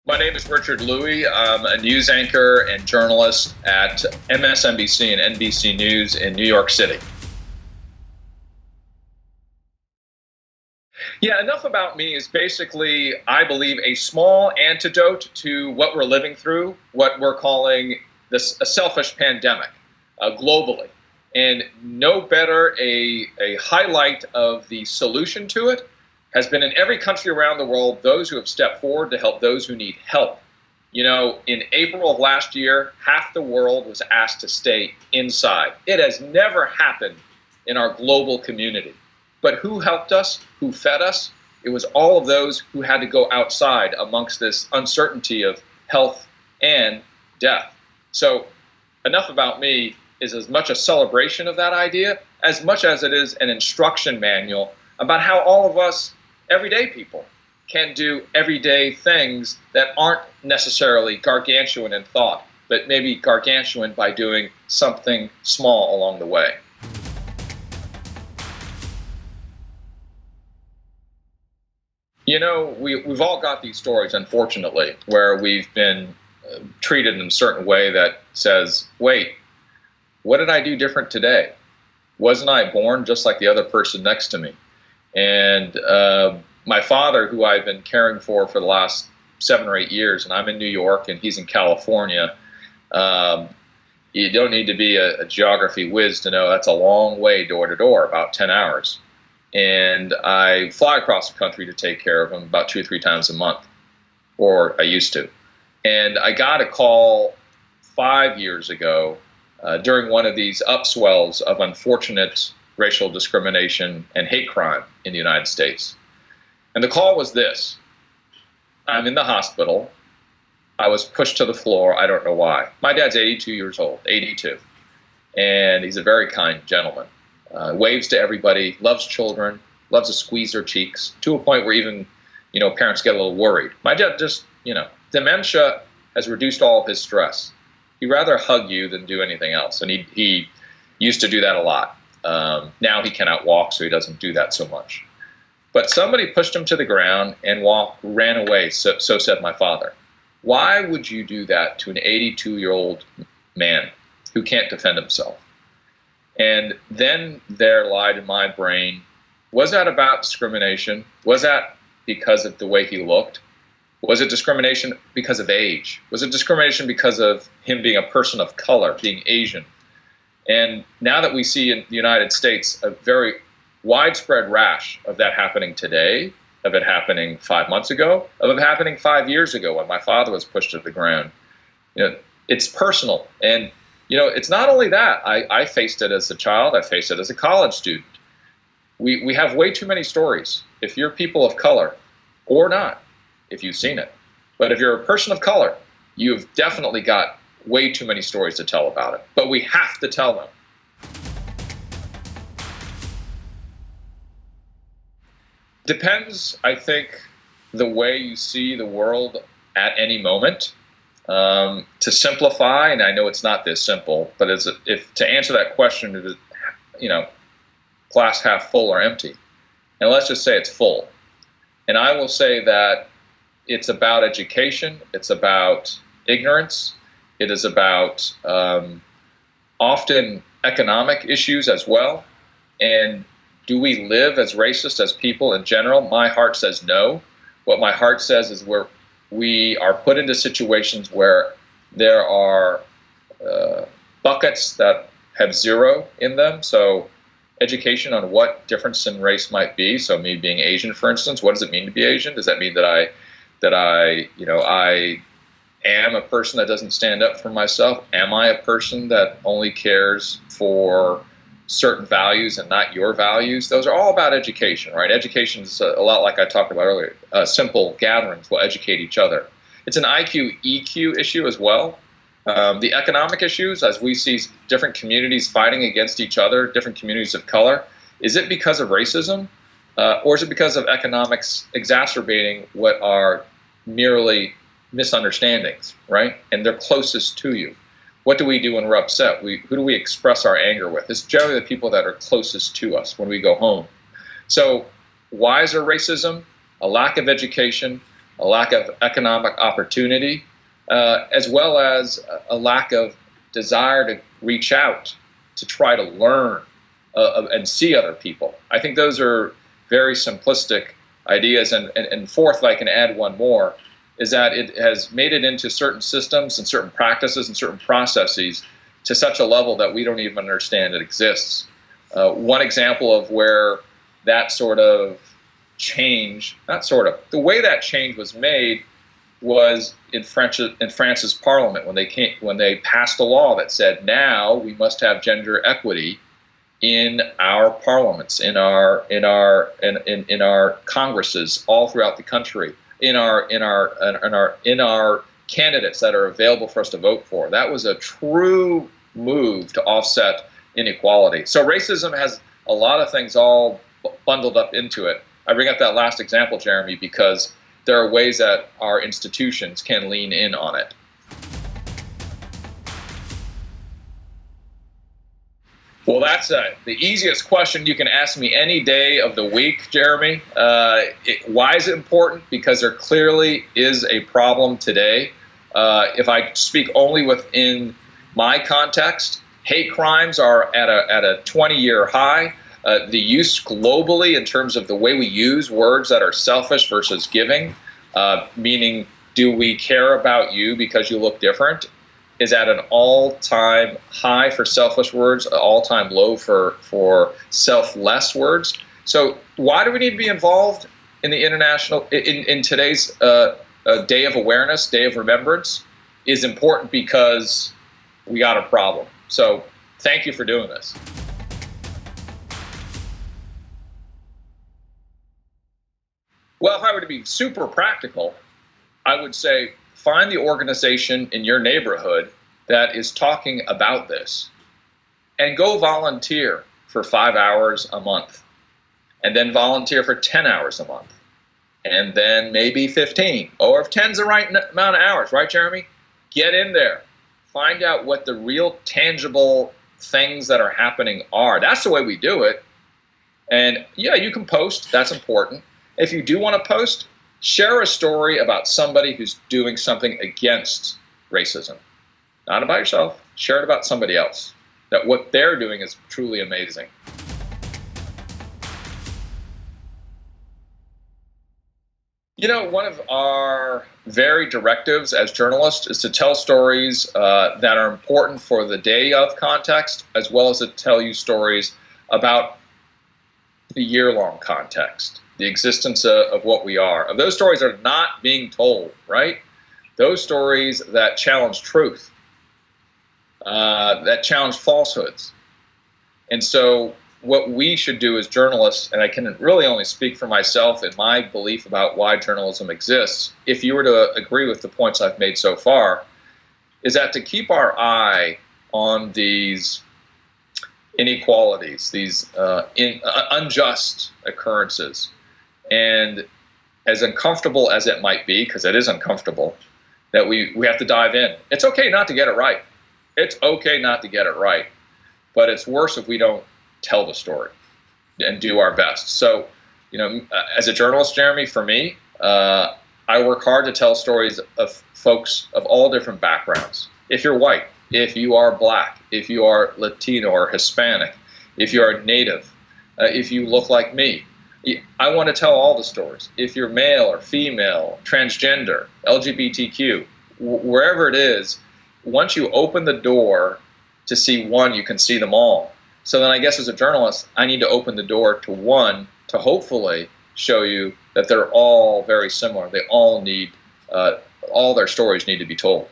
My name is Richard Louie. I'm a news anchor and journalist at MSNBC and NBC News in New York City. Yeah, enough about me is basically, I believe, a small antidote to what we're living through, what we're calling a selfish pandemic globally. And no better a highlight of the solution to it has been in every country around the world, those who have stepped forward to help those who need help. You know, in April of last year, half the world was asked to stay inside. It has never happened in our global community. But who helped us? Who fed us? It was all of those who had to go outside amongst this uncertainty of health and death. So enough about me is as much a celebration of that idea as much as it is an instruction manual about how all of us everyday people can do everyday things that aren't necessarily gargantuan in thought, but maybe gargantuan by doing something small along the way. You know, we've all got these stories, unfortunately, where we've been treated in a certain way that says, wait, what did I do different today? Wasn't I born just like the other person next to me? And my father, who I've been caring for the last 7 or 8 years, and I'm in New York and he's in California, you don't need to be a geography whiz to know that's a long way door to door, about 10 hours. And I fly across the country to take care of him about 2 or 3 times a month, or I used to. And I got a call 5 years ago during one of these upswells of unfortunate racial discrimination and hate crime in the United States. And the call was this: I'm in the hospital. I was pushed to the floor. I don't know why. My dad's 82 years old, 82. And he's a very kind gentleman. Waves to everybody, loves children, loves to squeeze their cheeks, to a point where even, parents get a little worried. My dad just, dementia has reduced all of his stress. He'd rather hug you than do anything else. And he used to do that a lot. Now he cannot walk, so he doesn't do that so much. But somebody pushed him to the ground and ran away, so said my father. Why would you do that to an 82-year-old man who can't defend himself? And then there lied in my brain, was that about discrimination? Was that because of the way he looked? Was it discrimination because of age? Was it discrimination because of him being a person of color, being Asian? And now that we see in the United States a very widespread rash of that happening today, of it happening 5 months ago, of it happening 5 years ago when my father was pushed to the ground, it's personal. And, it's not only that. I faced it as a child. I faced it as a college student. We have way too many stories. If you're people of color, or not, if you've seen it. But if you're a person of color, you've definitely got way too many stories to tell about it. But we have to tell them. Depends, I think, the way you see the world at any moment. To simplify, and I know it's not this simple, but if to answer that question, is glass half full or empty? And let's just say it's full. And I will say that it's about education, it's about ignorance, it is about often economic issues as well. And do we live as racist as people in general? My heart says no. What my heart says is we are put into situations where there are buckets that have zero in them. So education on what difference in race might be. So me being Asian, for instance, what does it mean to be Asian? Does that mean that I am a person that doesn't stand up for myself? Am I a person that only cares for certain values and not your values? Those are all about education, right? Education is a lot like I talked about earlier. Simple gatherings will educate each other. It's an IQ, EQ issue as well. The economic issues, as we see different communities fighting against each other, different communities of color, is it because of racism? Or is it because of economics exacerbating what are merely misunderstandings, right? And they're closest to you. What do we do when we're upset? Who do we express our anger with? It's generally the people that are closest to us when we go home. So why is there racism? A lack of education, a lack of economic opportunity, as well as a lack of desire to reach out, to try to learn and see other people. I think those are very simplistic ideas. And fourth, if I can add one more, is that it has made it into certain systems and certain practices and certain processes to such a level that we don't even understand it exists. One example of where that sort of change, not sort of, the way that change was made was in France's parliament when they passed a law that said now we must have gender equity in our parliaments, in our congresses all throughout the country, in our candidates that are available for us to vote for. That was a true move to offset inequality. So racism has a lot of things all bundled up into it. I bring up that last example, Jeremy, because there are ways that our institutions can lean in on it. Well, that's the easiest question you can ask me any day of the week, Jeremy. Why is it important? Because there clearly is a problem today. If I speak only within my context, hate crimes are at a 20-year high. The use globally in terms of the way we use words that are selfish versus giving, meaning do we care about you because you look different, is at an all-time high for selfish words, an all-time low for selfless words. So why do we need to be involved in the in today's day of awareness, day of remembrance? Is important because we got a problem. So thank you for doing this. Well, if I were to be super practical, I would say find the organization in your neighborhood that is talking about this and go volunteer for 5 hours a month, and then volunteer for 10 hours a month, and then maybe 15, or if 10's the right amount of hours, right, Jeremy? Get in there. Find out what the real tangible things that are happening are. That's the way we do it. And yeah, you can post. That's important. If you do want to post, share a story about somebody who's doing something against racism. Not about yourself. Share it about somebody else. That what they're doing is truly amazing. You know, one of our very directives as journalists is to tell stories that are important for the day of context, as well as to tell you stories about the year-long context, the existence of what we are. And those stories are not being told, right? Those stories that challenge truth, that challenge falsehoods. And so what we should do as journalists, and I can really only speak for myself and my belief about why journalism exists, if you were to agree with the points I've made so far, is that to keep our eye on these inequalities, these unjust occurrences, and as uncomfortable as it might be, because it is uncomfortable, that we have to dive in. It's okay not to get it right. It's okay not to get it right, but it's worse if we don't tell the story and do our best. So, you know, as a journalist, Jeremy, for me, I work hard to tell stories of folks of all different backgrounds. If you're white, if you are black, if you are Latino or Hispanic, if you are Native, if you look like me, I want to tell all the stories. If you're male or female, transgender, LGBTQ, wherever it is, once you open the door to see one, you can see them all. So then I guess as a journalist, I need to open the door to one to hopefully show you that they're all very similar. They all need, all their stories need to be told.